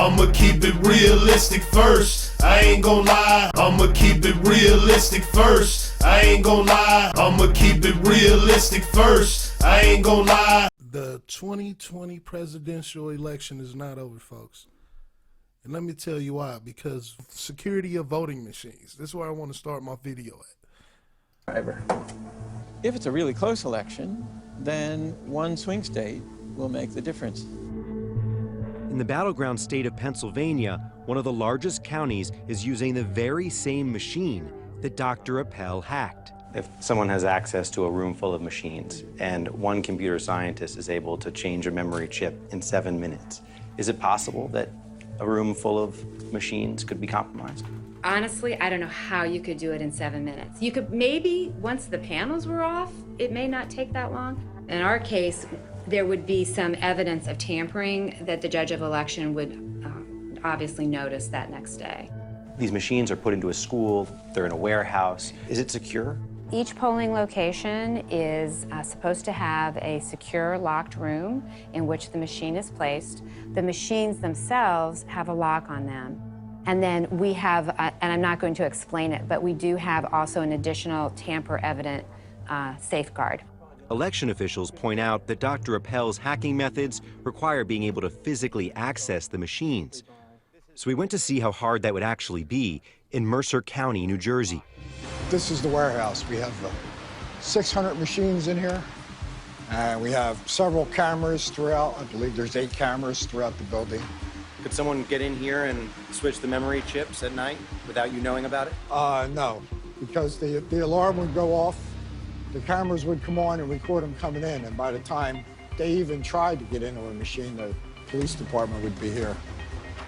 I'ma keep it realistic first. I ain't gon' lie. I'ma keep it realistic first. I ain't gon' lie. I'ma keep it realistic first. I ain't gon' lie. The 2020 presidential election is not over, folks. And let me tell you why. Because security of voting machines. This is where I want to start my video at. If it's a really close election, then one swing state will make the difference. In the battleground state of Pennsylvania, one of the largest counties is using the very same machine that Dr. Appel hacked. If someone has access to a room full of machines and one computer scientist is able to change a memory chip in 7 minutes, is it possible that a room full of machines could be compromised? Honestly, I don't know how you could do it in 7 minutes. You could maybe, once the panels were off, it may not take that long. In our case, there would be some evidence of tampering that the judge of election would obviously notice that next day. These machines are put into a school, they're in a warehouse. Is it secure? Each polling location is supposed to have a secure locked room in which the machine is placed. The machines themselves have a lock on them. And then we have, and I'm not going to explain it, but we do have also an additional tamper-evident safeguard. Election officials point out that Dr. Appel's hacking methods require being able to physically access the machines. So we went to see how hard that would actually be in Mercer County, New Jersey. This is the warehouse. We have 600 machines in here. And we have several cameras throughout. I believe there's 8 cameras throughout the building. Could someone get in here and switch the memory chips at night without you knowing about it? No, because the alarm would go off, the cameras would come on and record them coming in, and by the time they even tried to get into a machine, the police department would be here.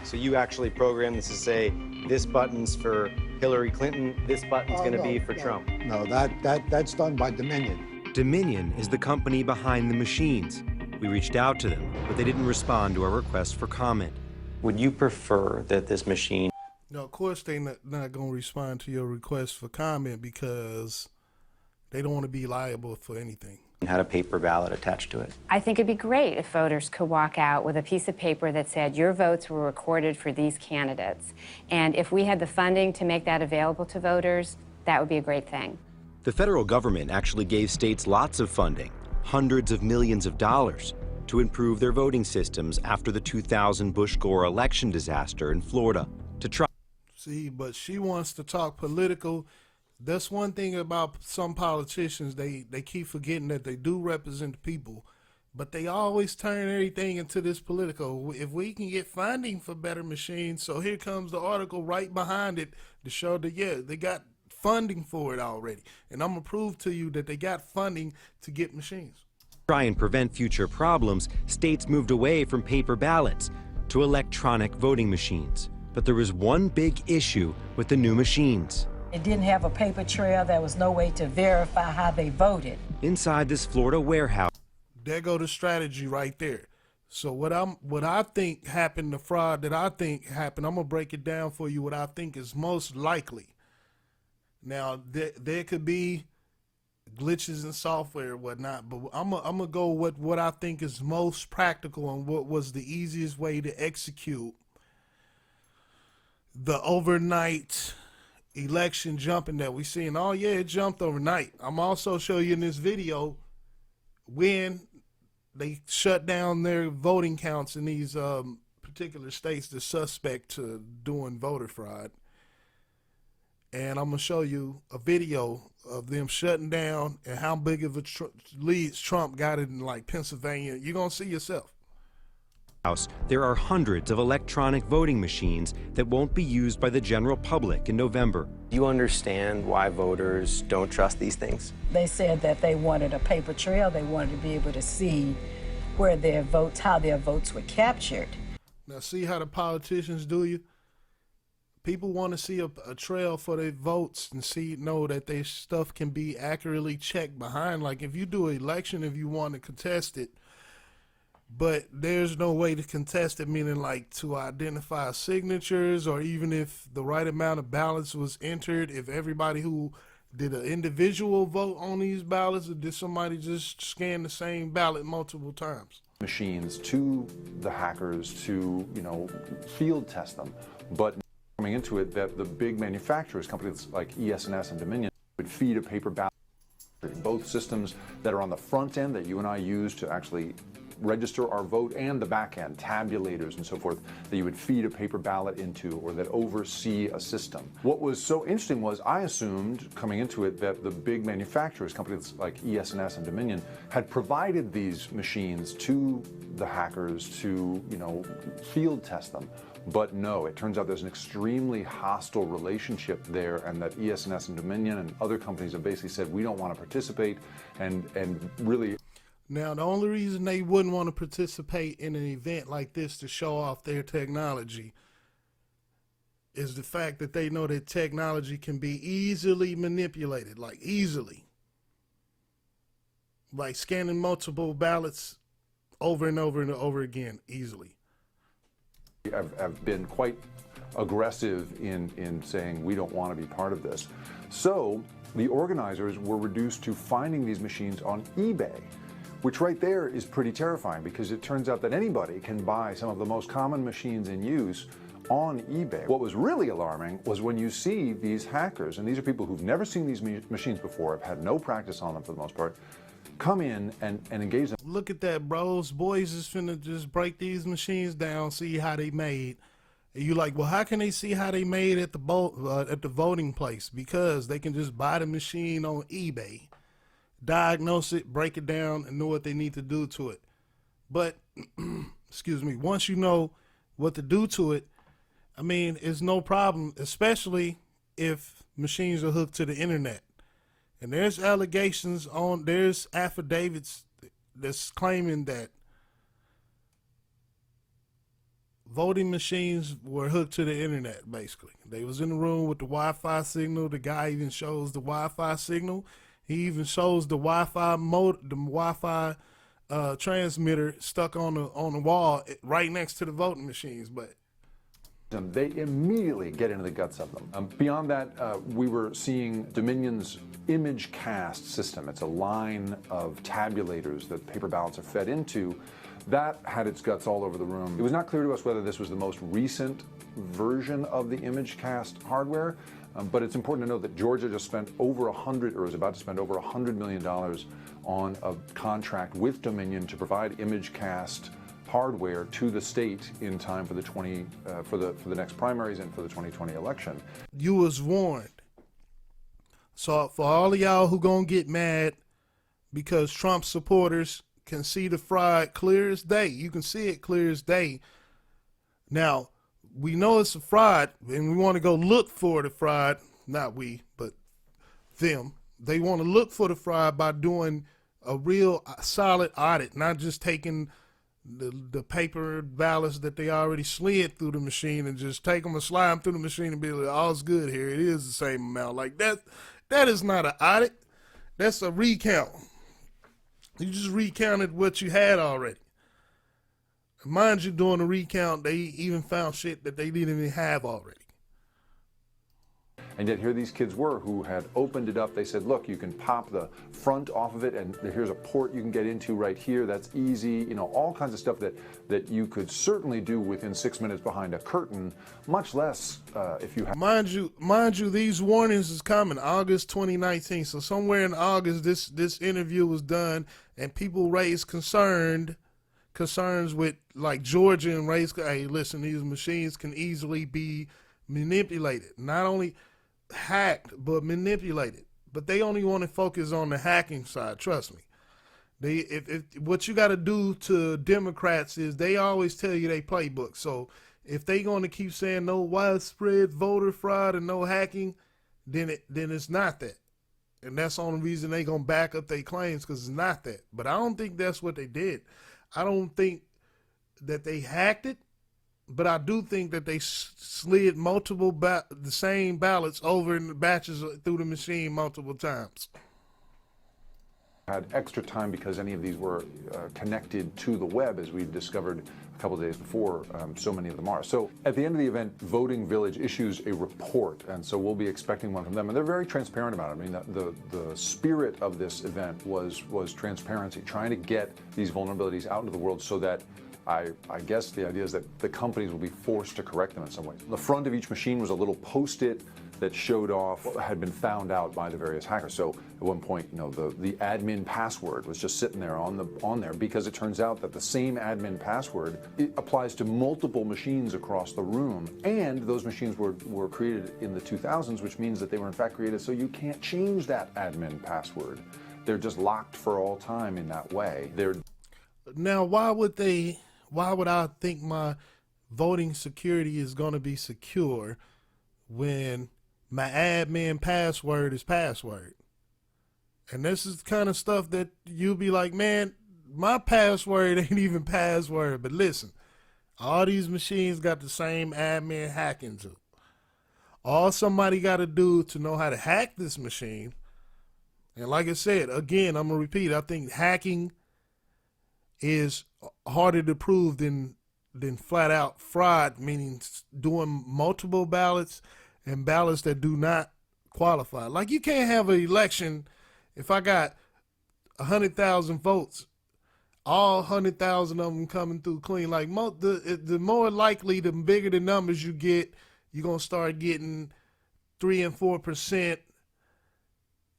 So you actually programmed this to say, this button's for Hillary Clinton, this button's going to be for Trump? No, that's done by Dominion. Dominion is the company behind the machines. We reached out to them, but they didn't respond to our request for comment. Would you prefer that this machine... No, of course they're not going to respond to your request for comment because they don't want to be liable for anything. had a paper ballot attached to it? I think it'd be great if voters could walk out with a piece of paper that said your votes were recorded for these candidates. And if we had the funding to make that available to voters, that would be a great thing. The federal government actually gave states lots of funding, hundreds of millions of dollars, to improve their voting systems after the 2000 Bush-Gore election disaster in Florida. To try. See, but she wants to talk political. That's one thing about some politicians. They keep forgetting that they do represent the people, but they always turn everything into this political. If we can get funding for better machines, so here comes the article right behind it to show that, yeah, they got funding for it already. And I'm going to prove to you that they got funding to get machines. Try and prevent future problems, states moved away from paper ballots to electronic voting machines. But there was one big issue with the new machines. It didn't have a paper trail. There was no way to verify how they voted. Inside this Florida warehouse. There go the strategy right there. So what I think happened, the fraud that I think happened, I'm gonna break it down for you. What I think is most likely. Now there could be glitches in software or whatnot, but I'm gonna go with what I think is most practical and what was the easiest way to execute the overnight election jumping that we seen. Oh yeah, it jumped overnight. I'm also showing you in this video when they shut down their voting counts in these particular states, the suspect to doing voter fraud. And I'm gonna show you a video of them shutting down and how big of a lead Trump got in like Pennsylvania. You're gonna see yourself. There are hundreds of electronic voting machines that won't be used by the general public in November. Do you understand why voters don't trust these things? They said that they wanted a paper trail. They wanted to be able to see where their votes, how their votes were captured. Now see how the politicians do you? People want to see a trail for their votes and know that their stuff can be accurately checked behind. Like if you do an election, if you want to contest it, but there's no way to contest it, meaning like to identify signatures or even if the right amount of ballots was entered, if everybody who did an individual vote on these ballots or did somebody just scan the same ballot multiple times. machines to the hackers to, field test them. But coming into it, that the big manufacturers, companies like ES&S and Dominion, would feed a paper ballot. Both systems that are on the front end that you and I use to actually register our vote, and the back end, tabulators and so forth, that you would feed a paper ballot into, or that oversee a system. What was so interesting was I assumed coming into it that the big manufacturers, companies like ES&S and Dominion, had provided these machines to the hackers to, field test them. But no, it turns out there's an extremely hostile relationship there, and that ES&S and Dominion and other companies have basically said, we don't want to participate, and really. Now, the only reason they wouldn't want to participate in an event like this to show off their technology is the fact that they know that technology can be easily manipulated, like easily. Like scanning multiple ballots over and over and over again, easily. I've been quite aggressive in saying we don't want to be part of this. So the organizers were reduced to finding these machines on eBay, which right there is pretty terrifying, because it turns out that anybody can buy some of the most common machines in use on eBay. What was really alarming was when you see these hackers, and these are people who've never seen these machines before, have had no practice on them for the most part, come in and engage them. Look at that, bros. Boys is finna just break these machines down, see how they made. And you like, well, how can they see how they made at the voting place? Because they can just buy the machine on eBay, diagnose it, break it down, and know what they need to do to it. But, excuse me, once you know what to do to it, I mean, it's no problem, especially if machines are hooked to the internet. And there's there's affidavits that's claiming that voting machines were hooked to the internet, basically. They was in the room with the Wi-Fi signal. The guy even shows the Wi-Fi signal. He even shows the Wi-Fi transmitter stuck on the wall right next to the voting machines. But they immediately get into the guts of them. Beyond that, we were seeing Dominion's ImageCast system. It's a line of tabulators that paper ballots are fed into. That had its guts all over the room. It was not clear to us whether this was the most recent version of the ImageCast hardware, but it's important to know that Georgia just spent over is about to spend over $100 million on a contract with Dominion to provide ImageCast hardware to the state in time for the for the next primaries and for the 2020 election. You was warned. So for all of y'all who gonna get mad because Trump supporters can see the fraud clear as day, you can see it clear as day. Now, we know it's a fraud, and we want to go look for the fraud. Not we, but them. They want to look for the fraud by doing a real solid audit, not just taking the paper ballots that they already slid through the machine and just take them and slide them through the machine and be like, all's good here. It is the same amount. Like that is not an audit. That's a recount. You just recounted what you had already. Mind you, during the recount, they even found shit that they didn't even have already. And yet here these kids were who had opened it up. They said, look, you can pop the front off of it, and here's a port you can get into right here. That's easy. All kinds of stuff that you could certainly do within 6 minutes behind a curtain, much less if you have. Mind you, these warnings is coming August 2019. So somewhere in August, this interview was done, and people raised concerns with like Georgia, and raised, hey, listen, these machines can easily be manipulated. Not only hacked, but manipulated. But they only want to focus on the hacking side. Trust me. If what you got to do to Democrats is they always tell you they playbook. So if they going to keep saying no widespread voter fraud and no hacking, then it's not that. And that's the only reason they going to back up their claims, because it's not that. But I don't think that's what they did. I don't think that they hacked it. But I do think that they slid the same ballots over in the batches through the machine multiple times. had extra time because any of these were connected to the web, as we discovered a couple of days before. So many of them are. So at the end of the event, Voting Village issues a report, and so we'll be expecting one from them. And they're very transparent about it. I mean, the spirit of this event was transparency, trying to get these vulnerabilities out into the world so that I guess the idea is that the companies will be forced to correct them in some way. The front of each machine was a little post-it that showed off what had been found out by the various hackers. So at one point, you know, the admin password was just sitting there on there because it turns out that the same admin password, it applies to multiple machines across the room, and those machines were created in the 2000s, which means that they were in fact created so you can't change that admin password. They're just locked for all time in that way. Now, why would I think my voting security is going to be secure when my admin password is password? And this is the kind of stuff that you'll be like, man, my password ain't even password. But listen, all these machines got the same admin hacking tool. All somebody got to do to know how to hack this machine, and like I said, again, I'm going to repeat, I think hacking is harder to prove than flat out fraud, meaning doing multiple ballots and ballots that do not qualify. Like, you can't have an election if I got 100,000 votes, all 100,000 of them coming through clean. Like, the more likely, the bigger the numbers you get, you're going to start getting 3 and 4%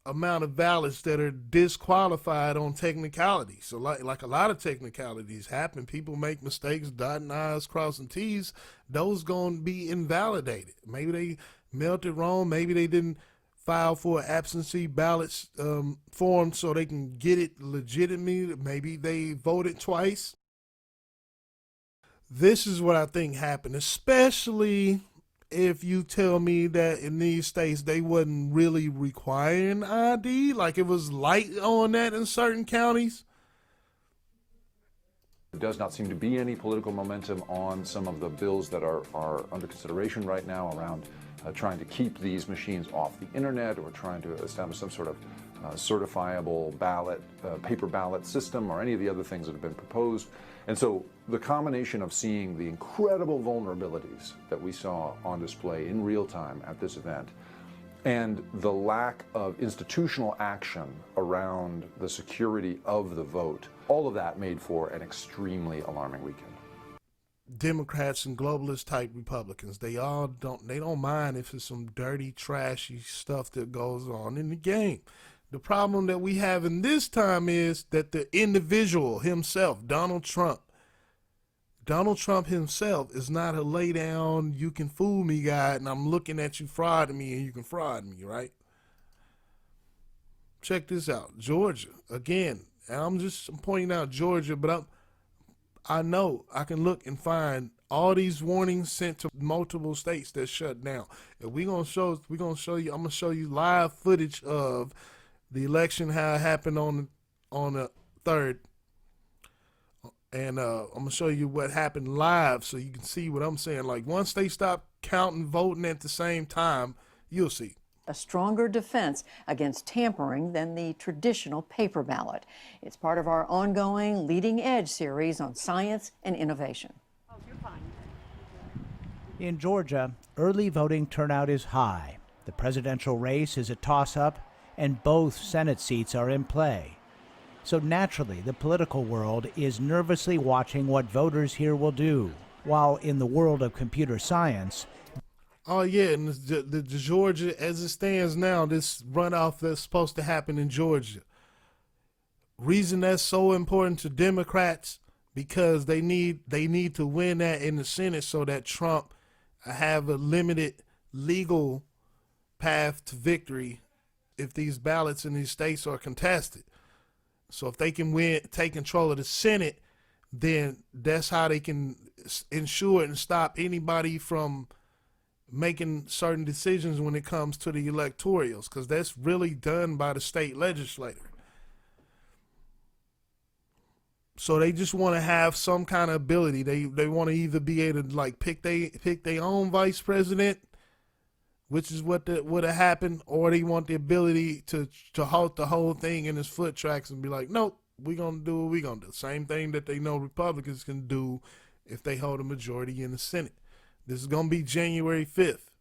amount of ballots that are disqualified on technicality. So like a lot of technicalities happen. People make mistakes, dotting I's, crossing T's. Those going to be invalidated. Maybe they mailed it wrong. Maybe they didn't file for an absentee ballots form so they can get it legitimately. Maybe they voted twice. This is what I think happened, especially if you tell me that in these states they wasn't really requiring ID, like it was light on that in certain counties. There does not seem to be any political momentum on some of the bills that are under consideration right now around trying to keep these machines off the internet, or trying to establish some sort of certifiable ballot, paper ballot system, or any of the other things that have been proposed. And so the combination of seeing the incredible vulnerabilities that we saw on display in real time at this event, and the lack of institutional action around the security of the vote, all of that made for an extremely alarming weekend. Democrats and globalist type Republicans, they don't mind if it's some dirty, trashy stuff that goes on in the game. The problem that we have in this time is that the individual himself, Donald Trump himself, is not a lay down, you can fool me guy, and I'm looking at you frauding me and you can fraud me, right? Check this out. Georgia, again, I'm pointing out Georgia, but I know I can look and find all these warnings sent to multiple states that shut down. And I'm gonna show you live footage of the election, how it happened on the 3rd. And I'm going to show you what happened live so you can see what I'm saying. Like, once they stop counting, voting at the same time, you'll see. A stronger defense against tampering than the traditional paper ballot. It's part of our ongoing Leading Edge series on science and innovation. Oh, you're fine. In Georgia, early voting turnout is high. The presidential race is a toss-up, and both Senate seats are in play. So naturally, the political world is nervously watching what voters here will do, while in the world of computer science... Oh, yeah, and the Georgia, as it stands now, this runoff that's supposed to happen in Georgia. Reason that's so important to Democrats, because they need to win that in the Senate so that Trump have a limited legal path to victory if these ballots in these states are contested. So if they can take control of the Senate, then that's how they can ensure and stop anybody from making certain decisions when it comes to the electorals, because that's really done by the state legislature. So they just want to have some kind of ability. They want to either be able to like pick their own vice president, which is what would have happened, or they want the ability to halt the whole thing in its foot tracks and be like, nope, we're going to do what we're going to do. Same thing that they know Republicans can do if they hold a majority in the Senate. This is going to be January 5th.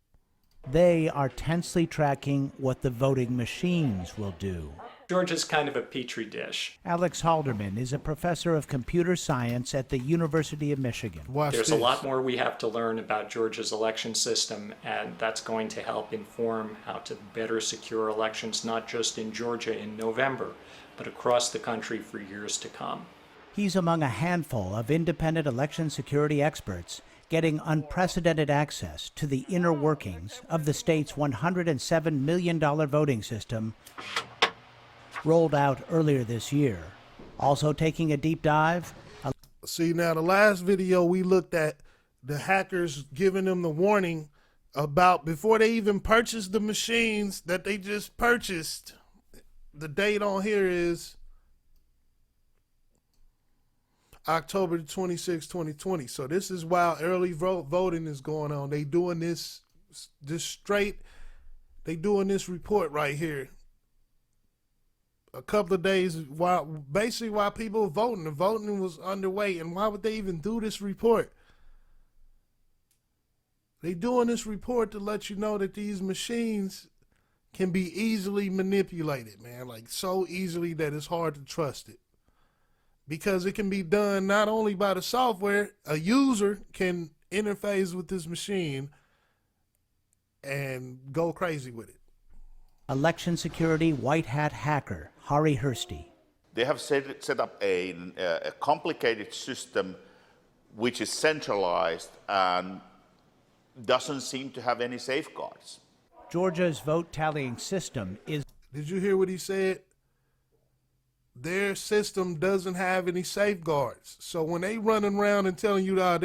They are tensely tracking what the voting machines will do. Georgia's kind of a petri dish. Alex Halderman is a professor of computer science at the University of Michigan. There's a lot more we have to learn about Georgia's election system, and that's going to help inform how to better secure elections, not just in Georgia in November, but across the country for years to come. He's among a handful of independent election security experts getting unprecedented access to the inner workings of the state's $107 million voting system rolled out earlier this year. Also taking a deep dive. See, now the last video we looked at, the hackers giving them the warning about before they even purchased the machines that they just purchased. The date on here is October 26, 2020. So this is while early voting is going on. They doing this straight. They doing this report right here. A couple of days while people were voting. The voting was underway. And why would they even do this report? They doing this report to let you know that these machines can be easily manipulated, man. Like so easily that it's hard to trust it. Because it can be done not only by the software, a user can interface with this machine and go crazy with it. Election security white hat hacker Hari Hursty. They have set up a complicated system which is centralized and doesn't seem to have any safeguards. Georgia's vote tallying system is... Did you hear what he said? Their system doesn't have any safeguards. So when they running around and telling you that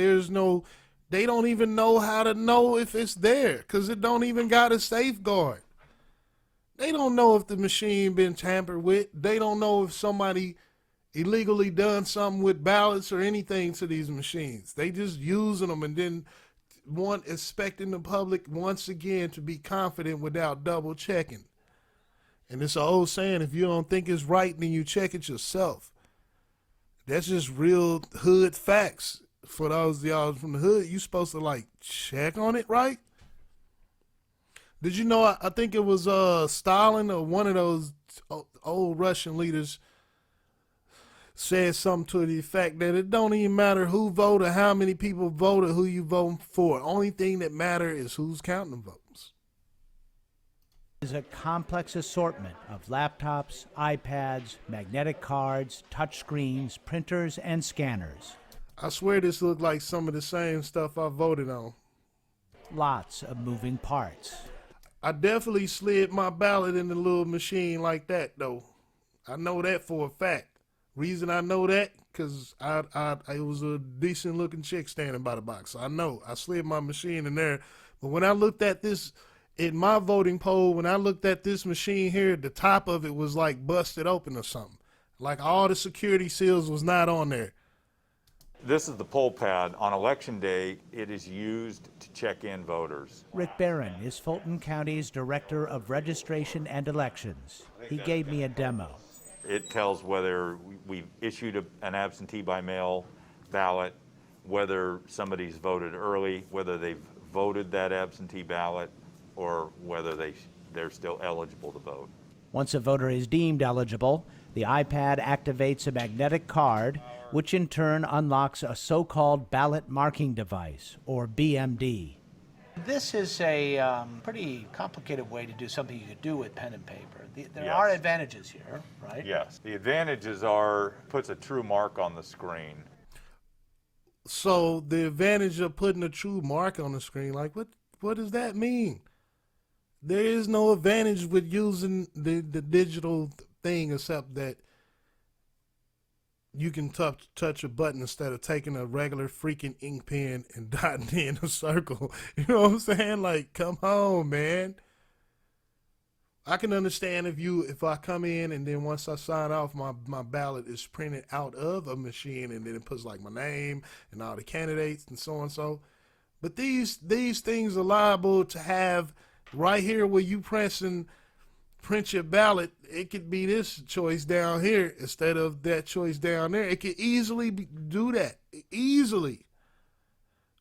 they don't even know how to know if it's there because it don't even got a safeguard. They don't know if the machine been tampered with. They don't know if somebody illegally done something with ballots or anything to these machines. They just using them and then expecting the public once again to be confident without double checking. And it's an old saying, if you don't think it's right, then you check it yourself. That's just real hood facts. For those of y'all from the hood, you supposed to check on it, right? Did you know, I think it was Stalin or one of those old Russian leaders said something to the effect that it don't even matter who voted, how many people voted, who you voting for. Only thing that matters is who's counting the votes. Is a complex assortment of laptops, iPads, magnetic cards, touchscreens, printers, and scanners. I swear this looked like some of the same stuff I voted on. Lots of moving parts. I definitely slid my ballot in the little machine like that, though. I know that for a fact. Reason I know that, because it was a decent-looking chick standing by the box. So I know. I slid my machine in there. But when I looked at this... in my voting poll, when I looked at this machine here, the top of it was like busted open or something. Like all the security seals was not on there. This is the poll pad. On election day, it is used to check in voters. Rick Barron is Fulton County's Director of Registration and Elections. He gave me a demo. It tells whether we've issued an absentee by mail ballot, whether somebody's voted early, whether they've voted that absentee ballot, or whether they're still eligible to vote. Once a voter is deemed eligible, the iPad activates a magnetic card, which in turn unlocks a so-called ballot marking device, or BMD. This is a pretty complicated way to do something you could do with pen and paper. There Yes. are advantages here, right? Yes. The advantages are, puts a true mark on the screen. So the advantage of putting a true mark on the screen, what does that mean? There is no advantage with using the digital thing except that you can touch a button instead of taking a regular freaking ink pen and dotting in a circle. You know what I'm saying? Come on, man. I can understand if I come in and then once I sign off, my ballot is printed out of a machine and then it puts my name and all the candidates and so on. But these things are liable to have right here where you print your ballot, it could be this choice down here instead of that choice down there. It could easily do that. Easily.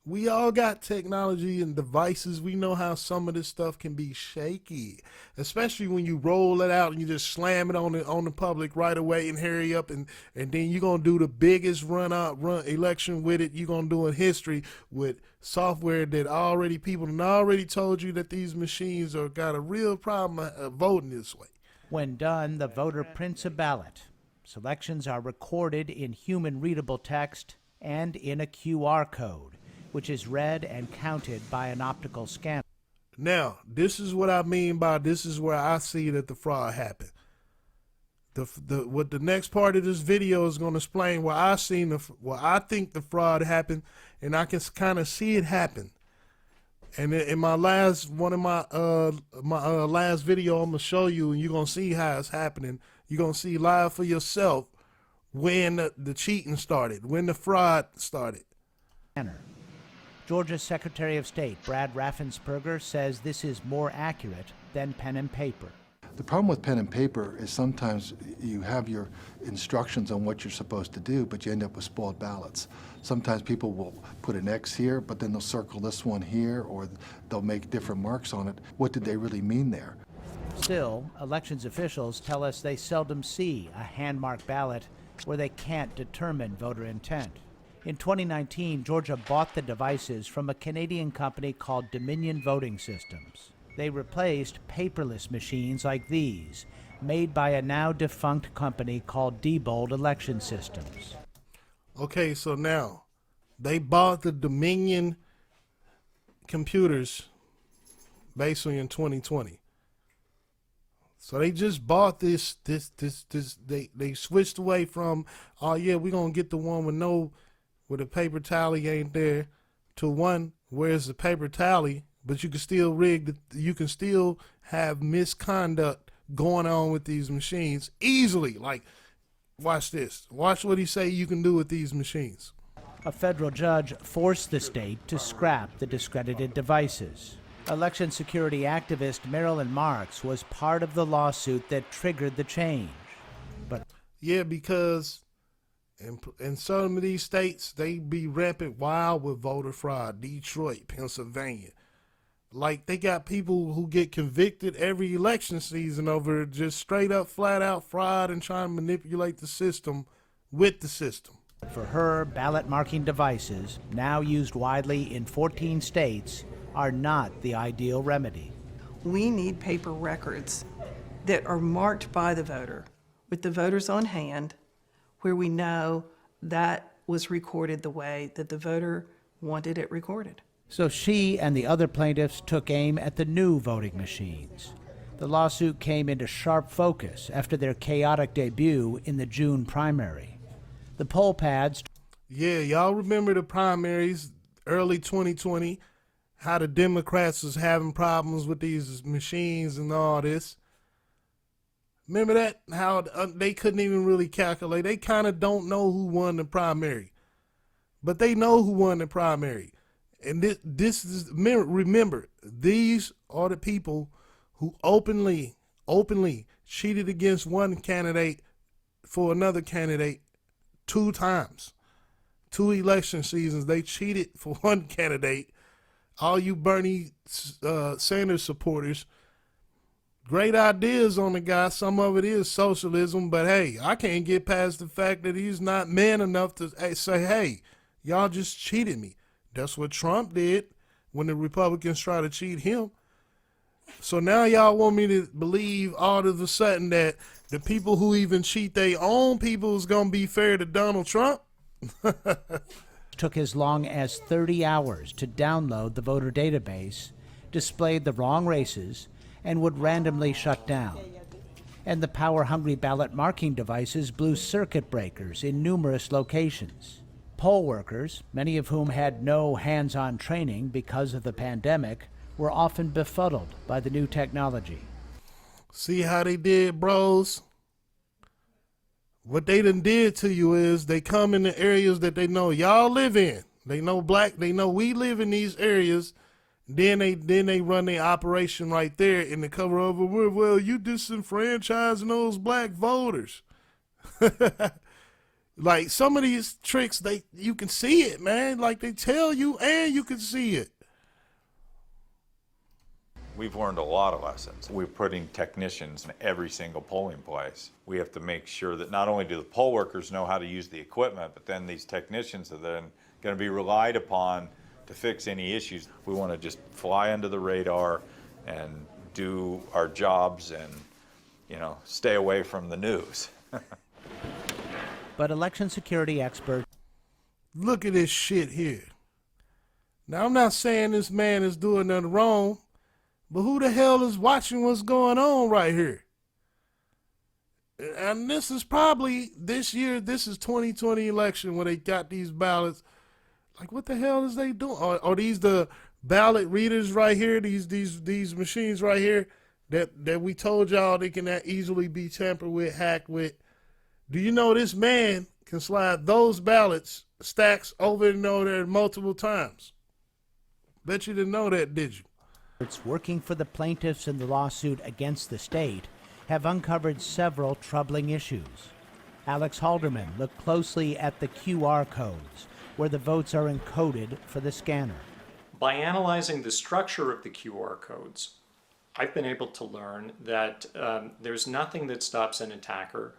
We all got technology and devices. We know how some of this stuff can be shaky, especially when you roll it out and you just slam it on the public right away and hurry up, and then you're gonna do the biggest run election with it. You're gonna do in history with software that people already told you that these machines are got a real problem voting this way. When done, the voter prints a ballot. Selections are recorded in human readable text and in a QR code, which is read and counted by an optical scanner. Now, this is what I mean by this is where I see that the fraud happened. What the next part of this video is going to explain where I think the fraud happened, and I can kind of see it happen. And in my last last video, I'm gonna show you, and you're gonna see how it's happening. You're gonna see live for yourself when the cheating started, when the fraud started. Georgia's Secretary of State, Brad Raffensperger, says this is more accurate than pen and paper. The problem with pen and paper is sometimes you have your instructions on what you're supposed to do, but you end up with spoiled ballots. Sometimes people will put an X here, but then they'll circle this one here, or they'll make different marks on it. What did they really mean there? Still, elections officials tell us they seldom see a hand-marked ballot where they can't determine voter intent. In 2019, Georgia bought the devices from a Canadian company called Dominion Voting Systems. They replaced paperless machines like these, made by a now defunct company called Diebold Election Systems. Okay, so now they bought the Dominion computers basically in 2020. So they just bought this. They switched away from, oh yeah, we're gonna get the one where the paper tally ain't there, to one where's the paper tally, but you can still you can still have misconduct going on with these machines easily. Like, watch this. Watch what he say you can do with these machines. A federal judge forced the state to scrap the discredited devices. Election security activist Marilyn Marks was part of the lawsuit that triggered the change. But yeah, because in some of these states, they be rampant wild with voter fraud. Detroit, Pennsylvania. Like, they got people who get convicted every election season over just straight up, flat out fraud and trying to manipulate the system with the system. For her, ballot marking devices, now used widely in 14 states, are not the ideal remedy. We need paper records that are marked by the voter, with the voters on hand, where we know that was recorded the way that the voter wanted it recorded. So she and the other plaintiffs took aim at the new voting machines. The lawsuit came into sharp focus after their chaotic debut in the June primary. The poll pads... Yeah, y'all remember the primaries, early 2020, how the Democrats was having problems with these machines and all this. Remember that? How they couldn't even really calculate. They kind of don't know who won the primary. But they know who won the primary. And this is, remember, these are the people who openly cheated against one candidate for another candidate 2 times. 2 election seasons, they cheated for one candidate. All you Bernie Sanders supporters, great ideas on the guy. Some of it is socialism, but hey, I can't get past the fact that he's not man enough to say, hey, y'all just cheated me. That's what Trump did when the Republicans try to cheat him. So now y'all want me to believe all of a sudden that the people who even cheat their own people is going to be fair to Donald Trump? Took as long as 30 hours to download the voter database, displayed the wrong races, and would randomly shut down. And the power-hungry ballot marking devices blew circuit breakers in numerous locations. Poll workers, many of whom had no hands-on training because of the pandemic, were often befuddled by the new technology. See how they did, bros? What they done did to you is they come in the areas that they know y'all live in. They know we live in these areas, Then they run their operation right there in the cover of it. Well, you disenfranchising those black voters. Like some of these tricks, you can see it, man. Like they tell you and you can see it. We've learned a lot of lessons. We're putting technicians in every single polling place. We have to make sure that not only do the poll workers know how to use the equipment, but then these technicians are then going to be relied upon to fix any issues. We want to just fly under the radar and do our jobs and, stay away from the news. But election security experts look at this shit here. Now, I'm not saying this man is doing nothing wrong, but who the hell is watching what's going on right here? And this is probably this year, this is 2020 election where they got these ballots. Like, what the hell is they doing? Are these the ballot readers right here? These machines right here that we told y'all they can easily be tampered with, hacked with. Do you know this man can slide those ballots stacks over and over there multiple times? Bet you didn't know that, did you? working for the plaintiffs in the lawsuit against the state have uncovered several troubling issues. Alex Halderman looked closely at the QR codes where the votes are encoded for the scanner. By analyzing the structure of the QR codes, I've been able to learn that there's nothing that stops an attacker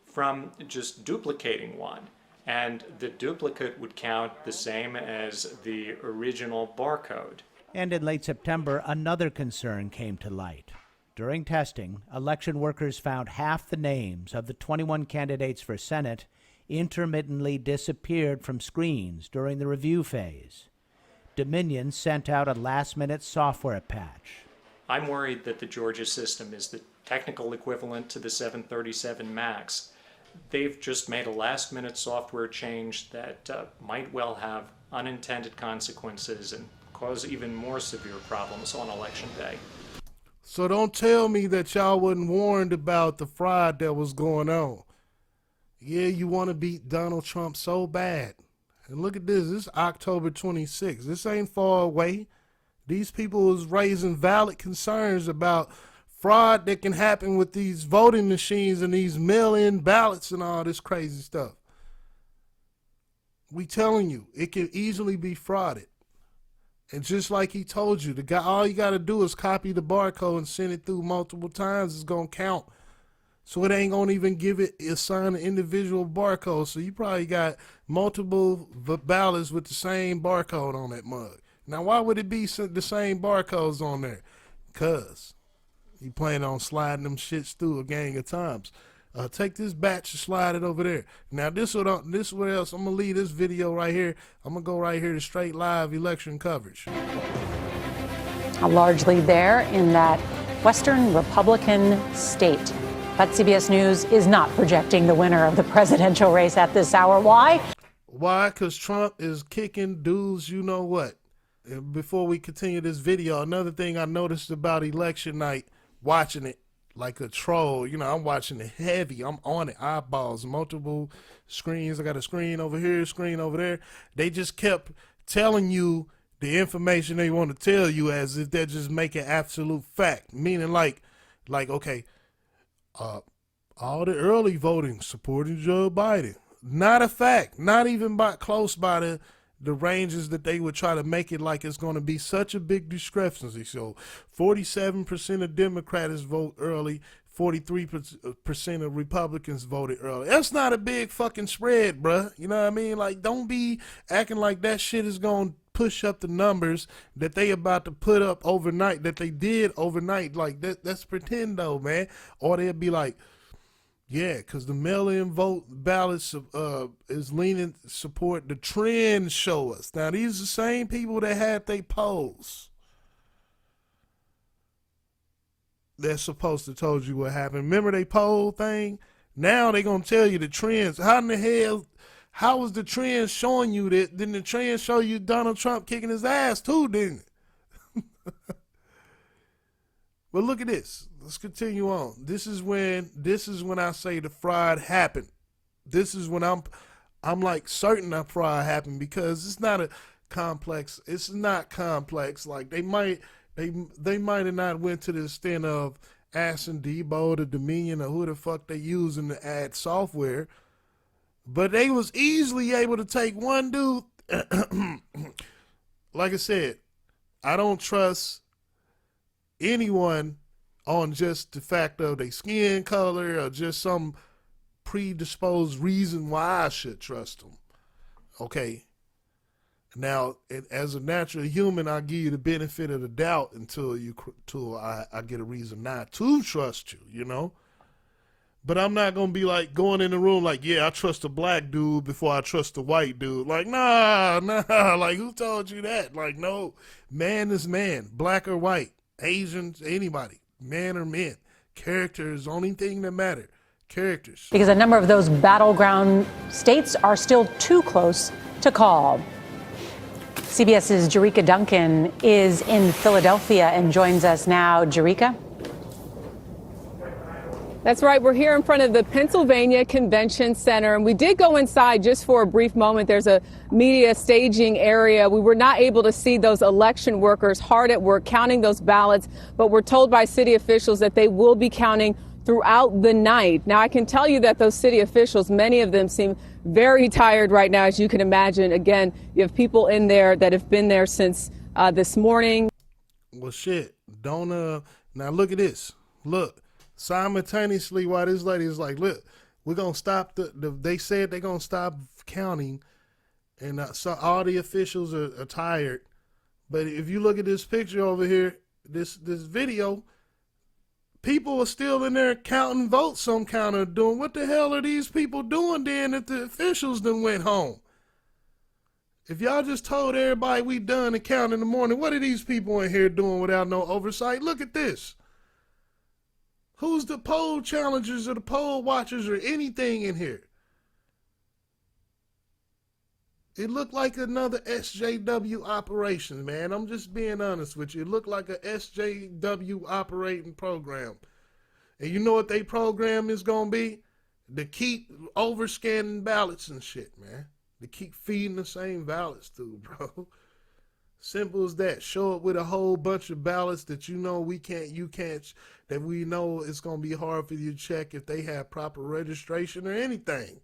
from just duplicating one, and the duplicate would count the same as the original barcode. And in late September, another concern came to light. During testing, election workers found half the names of the 21 candidates for Senate intermittently disappeared from screens during the review phase. Dominion sent out a last-minute software patch. I'm worried that the Georgia system is the technical equivalent to the 737 MAX. They've just made a last-minute software change that might well have unintended consequences and cause even more severe problems on Election Day. So don't tell me that y'all wasn't warned about the fraud that was going on. Yeah, you want to beat Donald Trump so bad. And look at this. This is October 26th. This ain't far away. These people is raising valid concerns about fraud that can happen with these voting machines and these mail-in ballots and all this crazy stuff. We telling you, it can easily be frauded. And just like he told you, the guy, all you got to do is copy the barcode and send it through multiple times. It's going to count. So it ain't going to even assign an individual barcode. So you probably got multiple ballots with the same barcode on that mug. Now, why would it be the same barcodes on there? Because you plan on sliding them shits through a gang of times. Take this batch and slide it over there. Now, this is what else. I'm going to leave this video right here. I'm going to go right here to straight live election coverage. Largely there in that Western Republican state. But CBS News is not projecting the winner of the presidential race at this hour. Why? Why? Because Trump is kicking dudes, you know what. And before we continue this video, another thing I noticed about election night, watching it like a troll, I'm watching it heavy. I'm on it, eyeballs, multiple screens. I got a screen over here, screen over there. They just kept telling you the information they want to tell you as if they're just making absolute fact. Meaning like, okay, all the early voting supporting Joe Biden. Not a fact. Not even close by the ranges that they would try to make it like it's going to be such a big discrepancy. So 47% of Democrats vote early, 43% of Republicans voted early. That's not a big fucking spread, bruh. You know what I mean? Like, don't be acting like that shit is going to push up the numbers that they about to put up overnight, that they did overnight. Like, that's pretend though, man. Or they'll be like, yeah, because the mail-in vote ballots is leaning support. The trends show us. Now, these are the same people that had they polls. They're supposed to told you what happened. Remember they poll thing? Now they going to tell you the trends. How in the hell, how was the trend showing you that? Didn't the trend show you Donald Trump kicking his ass too, didn't it? But look at this. Let's continue on. This is when I say the fraud happened. This is when I'm like certain that fraud happened, because it's not complex. It's not complex. Like they might have not went to the extent of asking Debo, the Dominion, or who the fuck they using to add software, but they was easily able to take one dude. Like I said, I don't trust anyone on just the fact of their skin color or just some predisposed reason why I should trust them. Okay. Now, as a natural human, I give you the benefit of the doubt until I get a reason not to trust you, you know? But I'm not going to be like going in the room like, yeah, I trust a black dude before I trust a white dude. Like, nah, like who told you that? Like, no, man is man, black or white, Asians, anybody, man or men. Character is the only thing that matter. Characters. Because a number of those battleground states are still too close to call. CBS's Jerika Duncan is in Philadelphia and joins us now. Jerika? That's right. We're here in front of the Pennsylvania Convention Center, and we did go inside just for a brief moment. There's a media staging area. We were not able to see those election workers hard at work counting those ballots, but we're told by city officials that they will be counting throughout the night. Now, I can tell you that those city officials, many of them seem very tired right now, as you can imagine. Again, you have people in there that have been there since this morning. Well, shit. Don't, now look at this. Look, simultaneously while this lady is like, look, we're going to stop they said they're going to stop counting, and so all the officials are tired. But if you look at this picture over here, this video, people are still in there counting votes, some kind of doing. What the hell are these people doing then if the officials done went home? If y'all just told everybody we done the count in the morning, what are these people in here doing without no oversight? Look at this. Who's the poll challengers or the poll watchers or anything in here? It looked like another SJW operation, man. I'm just being honest with you. It looked like a SJW operating program. And you know what they program is going to be? To keep overscanning ballots and shit, man. To keep feeding the same ballots through, bro. Simple as that. Show up with a whole bunch of ballots that you know that we know it's going to be hard for you to check if they have proper registration or anything.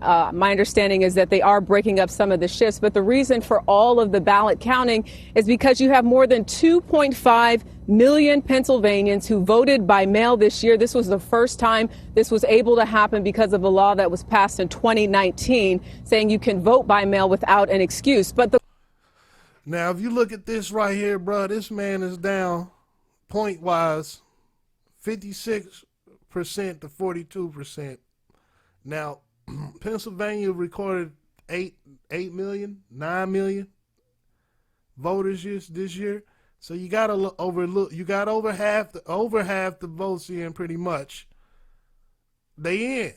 My understanding is that they are breaking up some of the shifts, but the reason for all of the ballot counting is because you have more than 2.5 million Pennsylvanians who voted by mail this year. This was the first time this was able to happen because of a law that was passed in 2019 saying you can vote by mail without an excuse. But now, if you look at this right here, bro, this man is down point-wise 56% to 42%. Now, Pennsylvania recorded 9 million voters this year. So you got to over half the votes in pretty much. They in.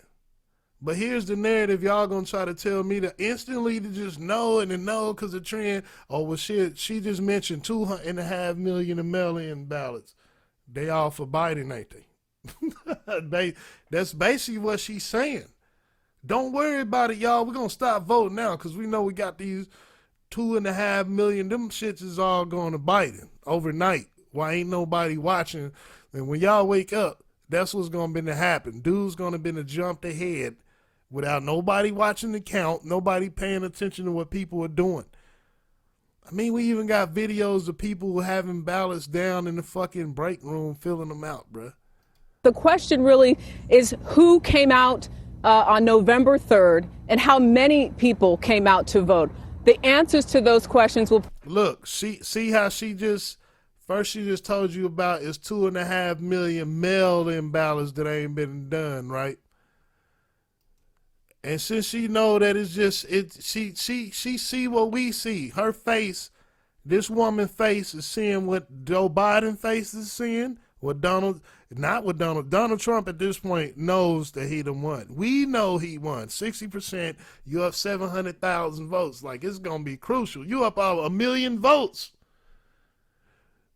But here's the narrative y'all gonna try to tell me to instantly to just know and to know because the trend. Oh well, shit. She just mentioned 2.5 million of mail-in ballots. They all for Biden, ain't they? That's basically what she's saying. Don't worry about it, y'all. We're going to stop voting now because we know we got these 2.5 million. Them shits is all going to Biden overnight. Why ain't nobody watching? And when y'all wake up, that's what's going to happen. Dude's going to be to jump ahead without nobody watching the count, nobody paying attention to what people are doing. I mean, we even got videos of people having ballots down in the fucking break room filling them out, bruh. the question really is who came out on November 3rd and how many people came out to vote. The answers to those questions will... Look, see how she just told you about is 2.5 million mail-in ballots that ain't been done, right? And since she know that it's just she see what we see. Her face, this woman's face is seeing what Joe Biden face is seeing. Donald Trump at this point knows that he done won. We know he won 60%. You up 700,000 votes. Like, it's gonna be crucial. You up over 1 million votes.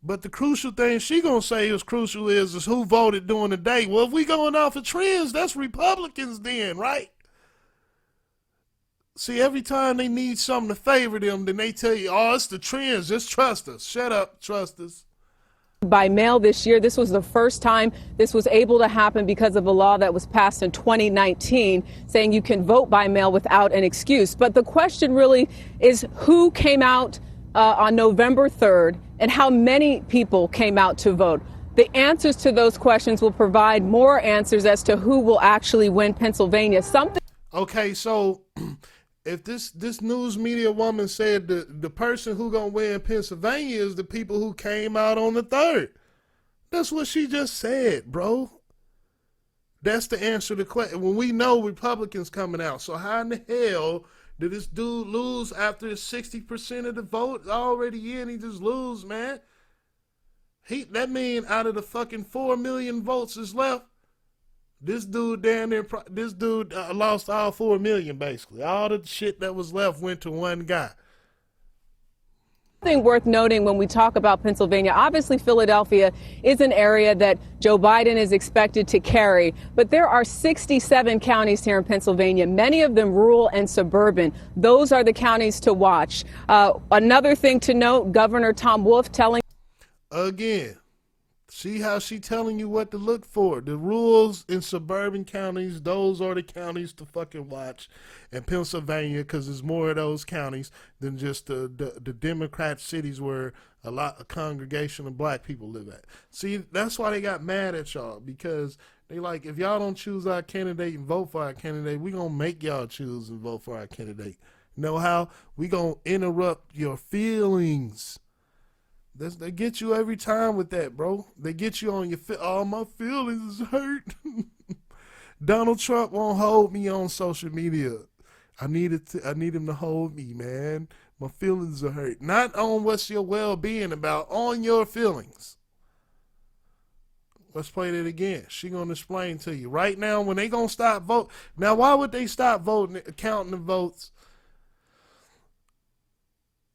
But the crucial thing she gonna say is crucial is who voted during the day. Well, if we going off of trends, that's Republicans then, right? See, every time they need something to favor them, then they tell you, oh, it's the trends. Just trust us. Shut up. Trust us. By mail this year, this was the first time this was able to happen because of a law that was passed in 2019 saying you can vote by mail without an excuse. But the question really is who came out on November 3rd and how many people came out to vote. The answers to those questions will provide more answers as to who will actually win Pennsylvania. Okay, so if this news media woman said the person who gonna win Pennsylvania is the people who came out on the 3rd. That's what she just said, bro. That's the answer to the question. When we know Republicans coming out, so how in the hell did this dude lose after 60% of the vote already in? He just lose, man. That mean out of the fucking 4 million votes is left, this dude down there, lost all 4 million basically. All the shit that was left went to one guy. Something worth noting when we talk about Pennsylvania, obviously Philadelphia is an area that Joe Biden is expected to carry, but there are 67 counties here in Pennsylvania, many of them rural and suburban. Those are the counties to watch. Another thing to note, Governor Tom Wolf telling again, see how she telling you what to look for. The rules in suburban counties, those are the counties to fucking watch in Pennsylvania, because there's more of those counties than just the Democrat cities where a congregation of black people live at. See, that's why they got mad at y'all, because they like, if y'all don't choose our candidate and vote for our candidate, we gonna make y'all choose and vote for our candidate. Know how? We gonna interrupt your feelings. They get you every time with that, bro. They get you on your oh, my feelings is hurt. Donald Trump won't hold me on social media. I need him to hold me, man. My feelings are hurt. Not on what's your well-being about, on your feelings. Let's play that again. She gonna explain to you right now when they gonna stop vote. Now, why would they stop voting, counting the votes?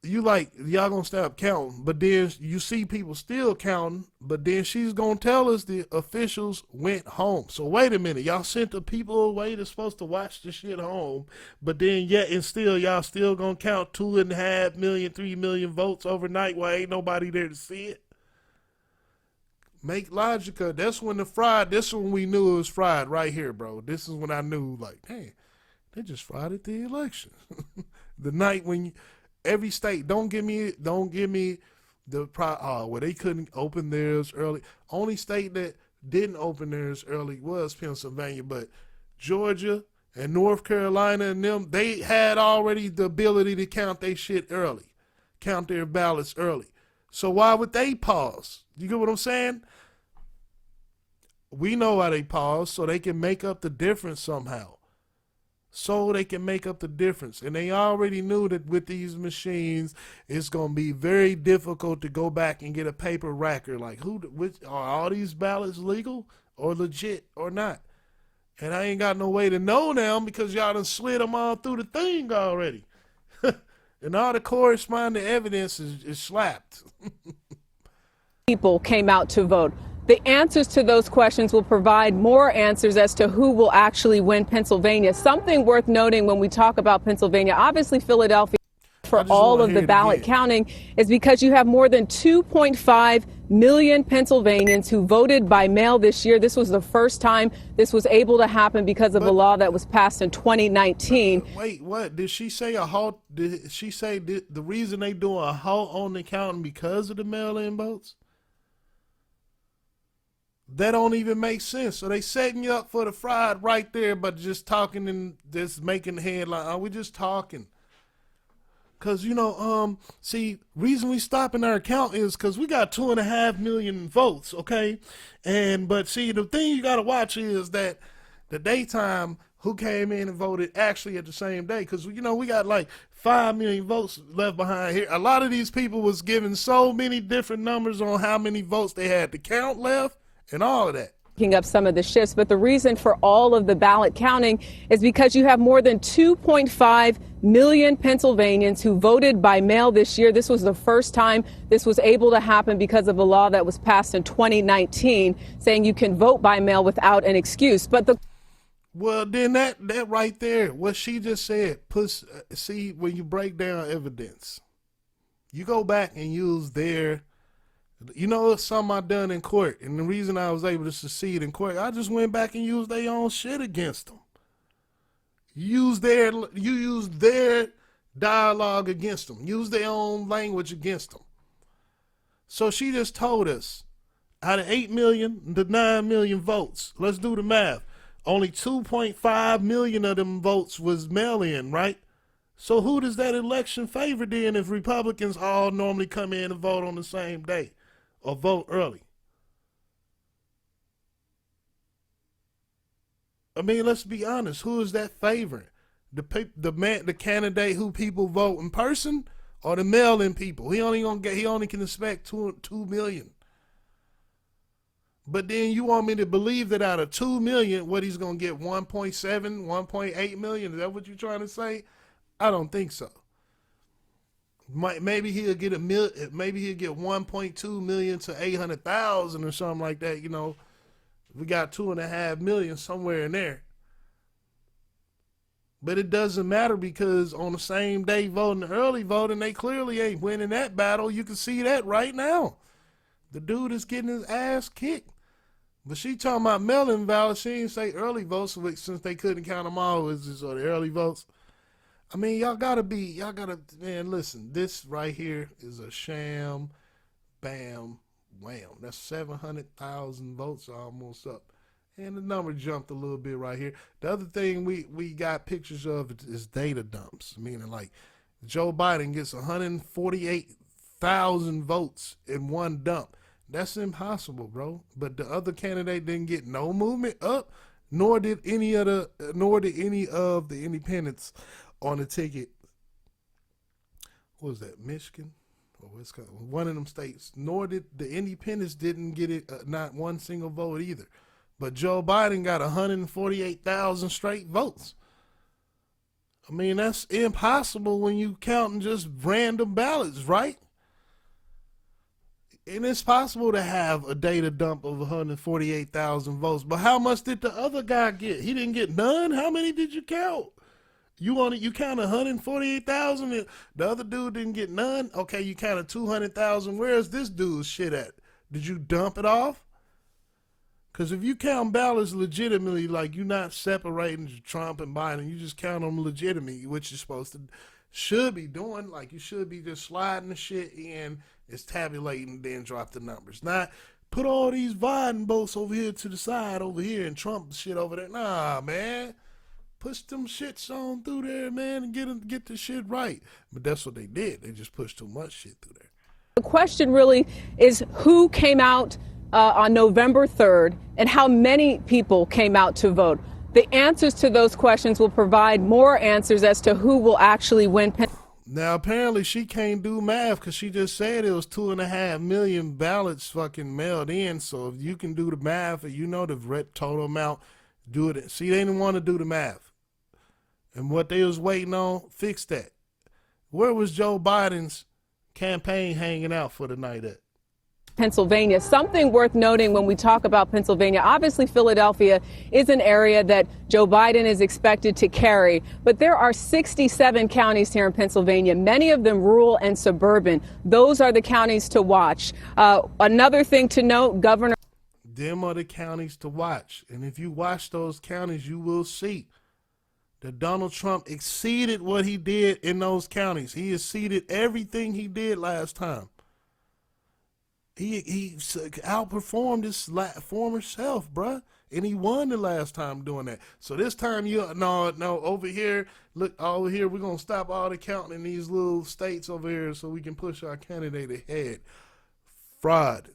You like, y'all gonna stop counting, but then you see people still counting, but then she's gonna tell us the officials went home. So wait a minute, y'all sent the people away that's supposed to watch the shit home, but then yet and still y'all still gonna count 2.5 million, 3 million votes overnight while ain't nobody there to see it? Make logica. That's when the fraud, this when we knew it was fraud right here, bro. This is when I knew, like, dang, they just frauded the election. The night when every state, don't give me the well, they couldn't open theirs early. Only state that didn't open theirs early was Pennsylvania, but Georgia and North Carolina and them, they had already the ability to count their shit early, count their ballots early. So why would they pause? You get what I'm saying? We know why they pause, so they can make up the difference somehow. So they can make up the difference. And they already knew that with these machines, it's going to be very difficult to go back and get a paper record. Like, are all these ballots legal or legit or not? And I ain't got no way to know now because y'all done slid them all through the thing already. And all the corresponding evidence is slapped. people came out to vote. The answers to those questions will provide more answers as to who will actually win Pennsylvania. Something worth noting when we talk about Pennsylvania, obviously Philadelphia, for all of the ballot counting, is because you have more than 2.5 million Pennsylvanians who voted by mail this year. This was the first time this was able to happen because of a law that was passed in 2019. Wait, what? Did she say a halt? Did she say the reason they doing a halt on the counting because of the mail-in votes? That don't even make sense. So they setting you up for the fraud right there, but just talking and just making the headline. Are we just talking? Cause see, reason we stopping our account is cause we got 2.5 million votes, okay? But see, the thing you gotta watch is that the daytime who came in and voted actually at the same day, cause we got like 5 million votes left behind here. A lot of these people was given so many different numbers on how many votes they had to count left. And all of that. Picking up some of the shifts, but the reason for all of the ballot counting is because you have more than 2.5 million Pennsylvanians who voted by mail this year. This was the first time this was able to happen because of a law that was passed in 2019 saying you can vote by mail without an excuse. But Well, then that right there, what she just said, see, when you break down evidence, you go back and use their, it's something I done in court, and the reason I was able to succeed in court, I just went back and used their own shit against them. You use their dialogue against them. Use their own language against them. So she just told us, out of 8 million to 9 million votes, let's do the math. Only 2.5 million of them votes was mail-in, right? So who does that election favor then if Republicans all normally come in and vote on the same day or vote early? I mean, let's be honest. Who is that favoring? The candidate who people vote in person, or the mail-in people? He only can expect 2 million. But then you want me to believe that out of 2 million, what he's gonna get 1.7, 1.8 million? Is that what you're trying to say? I don't think so. Maybe he'll get maybe he'll get 1.2 million to 800,000 or something like that. We got 2.5 million somewhere in there. But it doesn't matter, because on the same day voting early voting, they clearly ain't winning that battle. You can see that right now. The dude is getting his ass kicked. But she talking about mail-in ballots. She didn't say early votes, since they couldn't count them all as the early votes. I mean, man, listen, this right here is a sham, bam, wham. That's 700,000 votes almost up. And the number jumped a little bit right here. The other thing we got pictures of is data dumps, meaning like Joe Biden gets 148,000 votes in one dump. That's impossible, bro. But the other candidate didn't get no movement up, nor did any of the independents on the ticket. What was that, Michigan? Or Wisconsin? One of them states. Nor did the independents didn't get it, not one single vote either. But Joe Biden got 148,000 straight votes. I mean, that's impossible when you counting just random ballots, right? And it's possible to have a data dump of 148,000 votes. But how much did the other guy get? He didn't get none? How many did you count? You count 148,000 and the other dude didn't get none? Okay, you counted 200,000. Where's this dude's shit at? Did you dump it off? Because if you count ballots legitimately, like you're not separating Trump and Biden, you just count them legitimately, which you're should be doing. Like you should be just sliding the shit in, it's tabulating, then drop the numbers. Not put all these Biden votes over here to the side over here and Trump shit over there. Nah, man. Push them shits on through there, man, and get the shit right. But that's what they did. They just pushed too much shit through there. The question really is who came out on November 3rd and how many people came out to vote. The answers to those questions will provide more answers as to who will actually win. Now, apparently she can't do math because she just said it was 2.5 million ballots fucking mailed in. So if you can do the math, or the total amount, do it. See, they didn't want to do the math. And what they was waiting on, fix that. Where was Joe Biden's campaign hanging out for the night at? Pennsylvania. Something worth noting when we talk about Pennsylvania, obviously Philadelphia is an area that Joe Biden is expected to carry, but there are 67 counties here in Pennsylvania, many of them rural and suburban. Those are the counties to watch. Another thing to note, Governor. Them are the counties to watch. And if you watch those counties, you will see that Donald Trump exceeded what he did in those counties. He exceeded everything he did last time. He outperformed his former self, bruh. And he won the last time doing that. So this time, over here, look, over here, we're going to stop all the counting in these little states over here so we can push our candidate ahead. Fraud.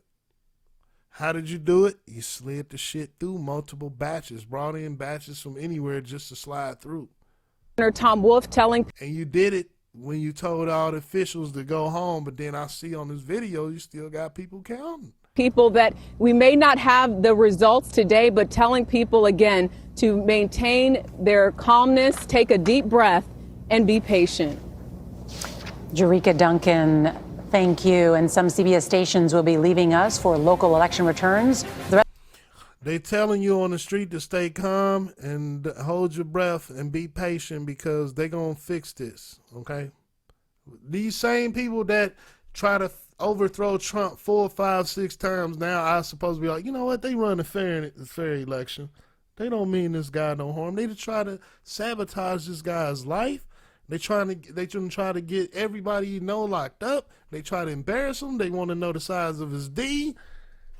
How did you do it? You slid the shit through multiple batches, brought in batches from anywhere just to slide through. Tom Wolf telling. And you did it when you told all the officials to go home, but then I see on this video you still got people counting. People that we may not have the results today, but telling people again to maintain their calmness, take a deep breath, and be patient. Jericka Duncan, thank you. And some CBS stations will be leaving us for local election returns. They telling you on the street to stay calm and hold your breath and be patient because they gonna fix this, okay? These same people that try to overthrow Trump 4, 5, 6 times now are supposed to be like, you know what? They run a fair election. They don't mean this guy no harm. They just try to sabotage this guy's life. They try to get everybody you know locked up. They try to embarrass him. They want to know the size of his D.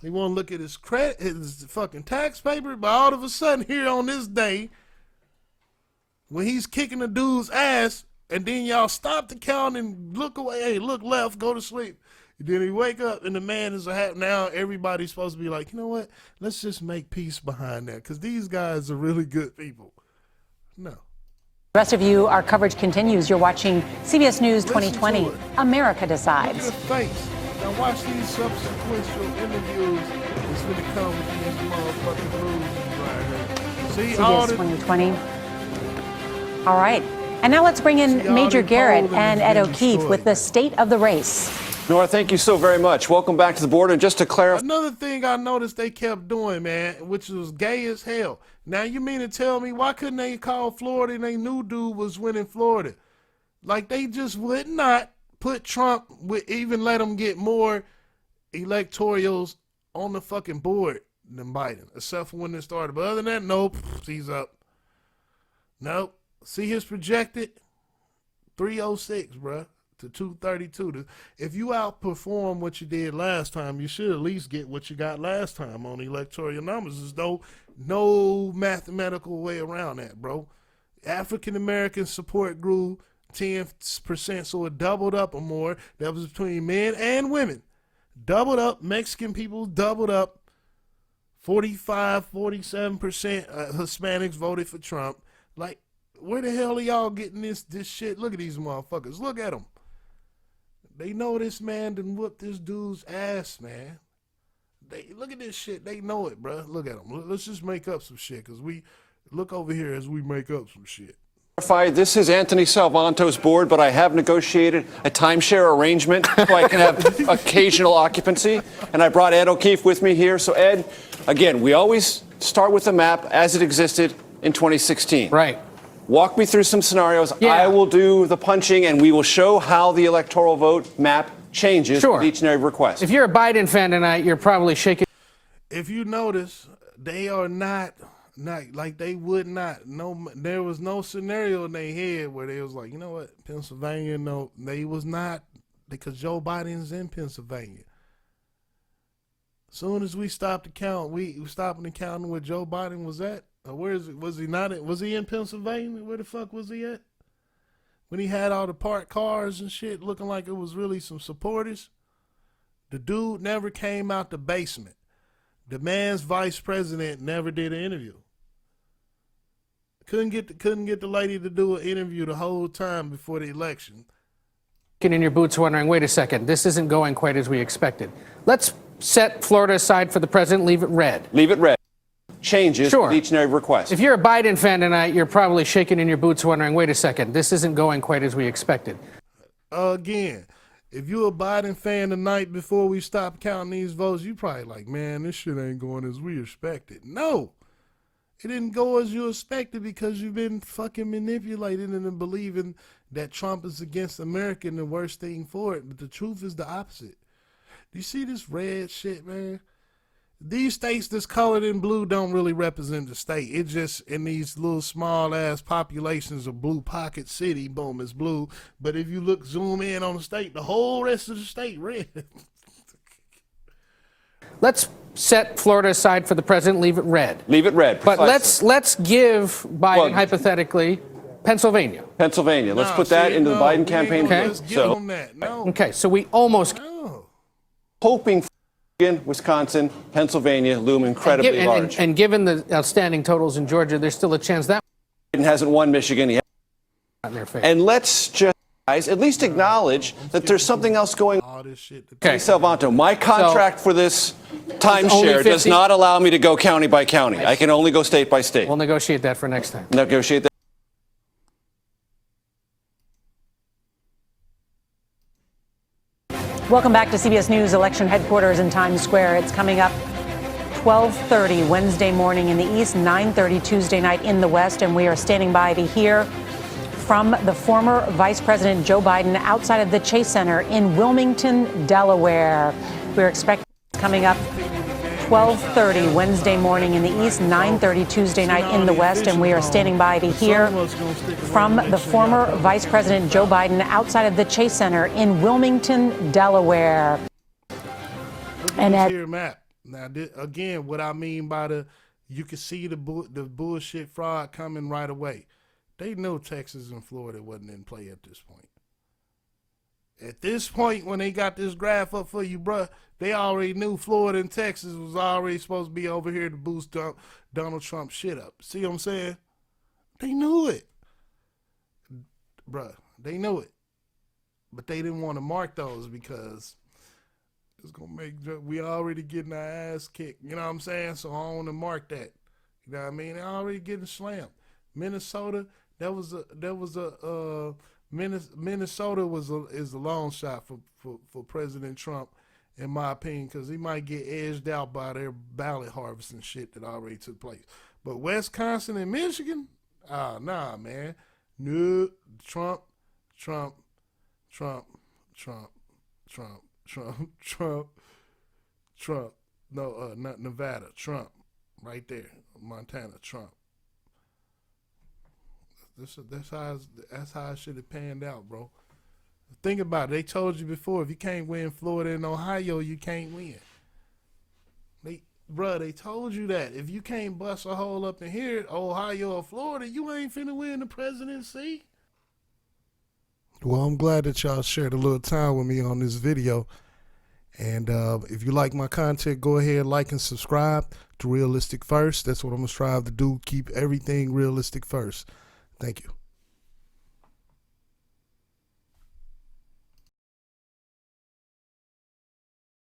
They want to look at his credit, his fucking tax paper. But all of a sudden, here on this day, when he's kicking the dude's ass, and then y'all stop the count and look away, hey, look left, go to sleep. And then he wake up, and the man is now everybody's supposed to be like, you know what? Let's just make peace behind that, because these guys are really good people. No. The rest of you, our coverage continues. You're watching CBS News 2020. America Decides. Look at the face. Now watch these subsequent interviews. It's going to come with these motherfucking bruises right here. See, all CBS the 2020. All right. And now let's bring in Major Garrett and Ed O'Keefe with the state of the race. Nora, thank you so very much. Welcome back to the board. And just to clarify, another thing I noticed they kept doing, man, which was gay as hell. Now you mean to tell me why couldn't they call Florida and they knew dude was winning Florida? Like they just would not put Trump, would even let him get more electorals on the fucking board than Biden, except for when it started. But other than that, nope, he's up. Nope. See his projected 306, bruh. To 232. If you outperform what you did last time, you should at least get what you got last time on electoral numbers. There's no mathematical way around that, bro. African American support grew 10%, so it doubled up or more. That was between men and women. Doubled up. Mexican people doubled up. 45, 47% Hispanics voted for Trump. Like, where the hell are y'all getting this shit? Look at these motherfuckers. Look at them. They know this man done whooped this dude's ass, man. They look at this shit. They know it, bro. Look at them. Let's just make up some shit, because we look over here as we make up some shit. this is Anthony Salvanto's board, but I have negotiated a timeshare arrangement so I can have occasional occupancy. And I brought Ed O'Keefe with me here. So, Ed, again, we always start with the map as it existed in 2016. Right. Walk me through some scenarios. Yeah. I will do the punching, and we will show how the electoral vote map changes with each and every request. If you're a Biden fan tonight, you're probably shaking. If you notice, they are not like they would not. No, there was no scenario in their head where they was like, you know what, Pennsylvania. No, they was not, because Joe Biden's in Pennsylvania. Soon as we stopped the count, we stopping the counting where Joe Biden was at. Where is it? Was he not? Was he in Pennsylvania? Where the fuck was he at? When he had all the parked cars and shit, looking like it was really some supporters. The dude never came out the basement. The man's vice president never did an interview. Couldn't get the lady to do an interview the whole time before the election. In your boots wondering, wait a second, this isn't going quite as we expected. Let's set Florida aside for the president, leave it red. Leave it red. Changes with each and every request. If you're a Biden fan tonight, you're probably shaking in your boots wondering, wait a second, this isn't going quite as we expected. Again, if you're a Biden fan the night before we stop counting these votes, you probably like, man, this shit ain't going as we expected. No, it didn't go as you expected because you've been fucking manipulated into believing that Trump is against America and the worst thing for it. But the truth is the opposite. Do you see this red shit, man? These states that's colored in blue don't really represent the state. It's just in these little small ass populations of blue pocket city, boom, it's blue. But if you look, zoom in on the state, the whole rest of the state red. Let's set Florida aside for the president, leave it red. Leave it red. But precisely. let's give Biden, hypothetically, Pennsylvania. Pennsylvania. Let's put that into the Biden campaign. Okay, so we almost hoping. Wisconsin, Pennsylvania loom incredibly large. And given the outstanding totals in Georgia, there's still a chance that Biden hasn't won Michigan. He in their favor. And let's just, guys, at least acknowledge that there's something else going on. Okay, Salvanto, my contract for this timeshare does not allow me to go county by county. I can only go state by state. We'll negotiate that for next time. Negotiate that. Welcome back to CBS News Election Headquarters in Times Square. It's coming up 12:30 Wednesday morning in the east, 9:30 Tuesday night in the west, and we are standing by to hear from the former Vice President Joe Biden outside of the Chase Center in Wilmington, Delaware. We're expecting coming up 12:30 Wednesday morning in the east, 9:30 Tuesday night in the west, and we are standing by to hear from the former Vice President Joe Biden outside of the Chase Center in Wilmington, Delaware. And at here map. Now, again, what I mean by you can see the bullshit fraud coming right away. They know Texas and Florida wasn't in play at this point. At this point, when they got this graph up for you, bruh, they already knew Florida and Texas was already supposed to be over here to boost Donald Trump's shit up. See what I'm saying? They knew it. Bruh, they knew it. But they didn't want to mark those because it's going to make, we already getting our ass kicked. You know what I'm saying? So I don't want to mark that. You know what I mean? They're already getting slammed. Minnesota, Minnesota is a long shot for President Trump, in my opinion, because he might get edged out by their ballot harvesting shit that already took place. But Wisconsin and Michigan, nah, man. No, Trump. No, not Nevada. Trump, right there. Montana. Trump. That's how it should have panned out, bro. Think about it. They told you before, if you can't win Florida and Ohio, you can't win. They told you that. If you can't bust a hole up in here, Ohio or Florida, you ain't finna win the presidency. Well, I'm glad that y'all shared a little time with me on this video. And if you like my content, go ahead, like and subscribe to Realistic First. That's what I'm going to strive to do. Keep everything realistic first. Thank you.